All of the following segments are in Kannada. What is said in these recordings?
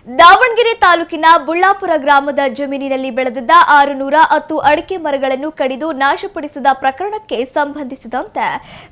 ದಾವಣಗೆರೆ ತಾಲೂಕಿನ ಬುಳ್ಳಾಪುರ ಗ್ರಾಮದ ಜಮೀನಿನಲ್ಲಿ ಬೆಳೆದಿದ್ದ 610 ಅಡಿಕೆ ಮರಗಳನ್ನು ಕಡಿದು ನಾಶಪಡಿಸಿದ ಪ್ರಕರಣಕ್ಕೆ ಸಂಬಂಧಿಸಿದಂತೆ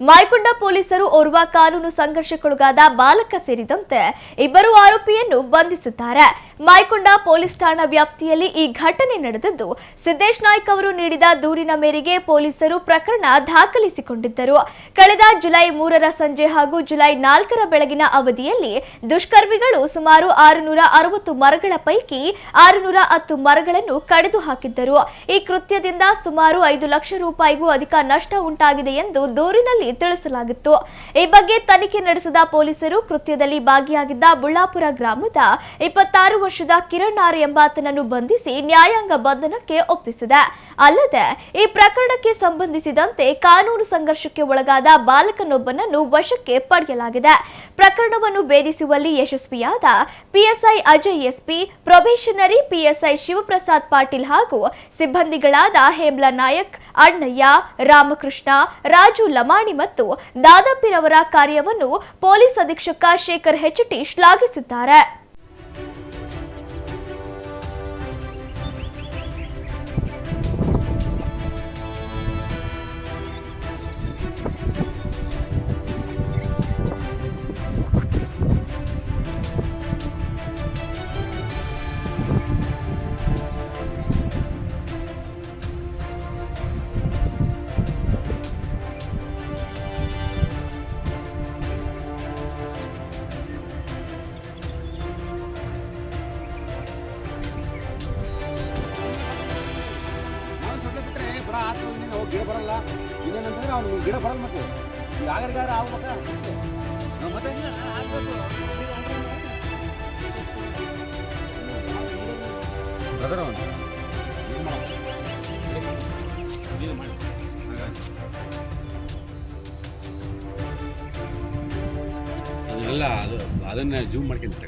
ಮಾಯಕೊಂಡ ಪೊಲೀಸರು ಓರ್ವ ಕಾನೂನು ಸಂಘರ್ಷಕ್ಕೊಳಗಾದ ಬಾಲಕ ಸೇರಿದಂತೆ ಇಬ್ಬರು ಆರೋಪಿಯನ್ನು ಬಂಧಿಸಿದ್ದಾರೆ. ಮಾಯಕೊಂಡ ಪೊಲೀಸ್ ಠಾಣಾ ವ್ಯಾಪ್ತಿಯಲ್ಲಿ ಈ ಘಟನೆ ನಡೆದಿದ್ದು, ಸಿದ್ದೇಶ್ ನಾಯ್ಕ್ ಅವರು ನೀಡಿದ ದೂರಿನ ಮೇರೆಗೆ ಪೊಲೀಸರು ಪ್ರಕರಣ ದಾಖಲಿಸಿಕೊಂಡಿದ್ದರು. ಕಳೆದ ಜುಲೈ 3ರ ಸಂಜೆ ಹಾಗೂ ಜುಲೈ 4ರ ಬೆಳಗಿನ ಅವಧಿಯಲ್ಲಿ ದುಷ್ಕರ್ಮಿಗಳು ಸುಮಾರು 660 ಮರಗಳ ಪೈಕಿ 610 ಮರಗಳನ್ನು ಕಡಿದು ಹಾಕಿದ್ದರು. ಈ ಕೃತ್ಯದಿಂದ ಸುಮಾರು 5 ಲಕ್ಷ ರೂಪಾಯಿಗೂ ಅಧಿಕ ನಷ್ಟ ಉಂಟಾಗಿದೆ ಎಂದು ದೂರಿನಲ್ಲಿ ತಿಳಿಸಲಾಗಿತ್ತು. ಈ ಬಗ್ಗೆ ತನಿಖೆ ನಡೆಸಿದ ಪೊಲೀಸರು ಕೃತ್ಯದಲ್ಲಿ ಭಾಗಿಯಾಗಿದ್ದ ಬುಳ್ಳಾಪುರ ಗ್ರಾಮದ 26 ವರ್ಷದ ಕಿರಣ್ ಆರ್ ಎಂಬಾತನನ್ನು ಬಂಧಿಸಿ ನ್ಯಾಯಾಂಗ ಬಂಧನಕ್ಕೆ ಒಪ್ಪಿಸಿದೆ. ಅಲ್ಲದೆ ಈ ಪ್ರಕರಣಕ್ಕೆ ಸಂಬಂಧಿಸಿದಂತೆ ಕಾನೂನು ಸಂಘರ್ಷಕ್ಕೆ ಒಳಗಾದ ಬಾಲಕನೊಬ್ಬನನ್ನು ವಶಕ್ಕೆ ಪಡೆಯಲಾಗಿದೆ. ಪ್ರಕರಣವನ್ನು ಭೇದಿಸುವಲ್ಲಿ ಯಶಸ್ವಿಯಾದ PSI Ajay SP, probationary PSI Shivaprasad Patil ಹಾಗೂ ಸಿಬ್ಬಂದಿಗಳಾದ ಹೇಮ್ಲಾ ನಾಯಕ್, ಅಣ್ಣಯ್ಯ, ರಾಮಕೃಷ್ಣ, ರಾಜು ಲಮಾಣಿ ಮತ್ತು ದಾದಾಪಿರವರ ಕಾರ್ಯವನ್ನು ಪೊಲೀಸ್ ಅಧೀಕ್ಷಕ ಶೇಖರ್ ಹೆಚ್ಟಿ ಶ್ಲಾಘಿಸಿದ್ದಾರೆ. ಗಿಡ ಬರಲ್ಲ ಇನ್ನೇನಂತಂದ್ರೆ ಅವ್ನು ಗಿಡ ಬರಲ್ಲ. ಮತ್ತೆ ಯಾಗಾರ ಆಗ್ಬೇಕಾ ಮತ್ತೆ ಅದನ್ನೆಲ್ಲ ಅದನ್ನ ಜೂಮ್ ಮಾಡ್ಕೊಂತ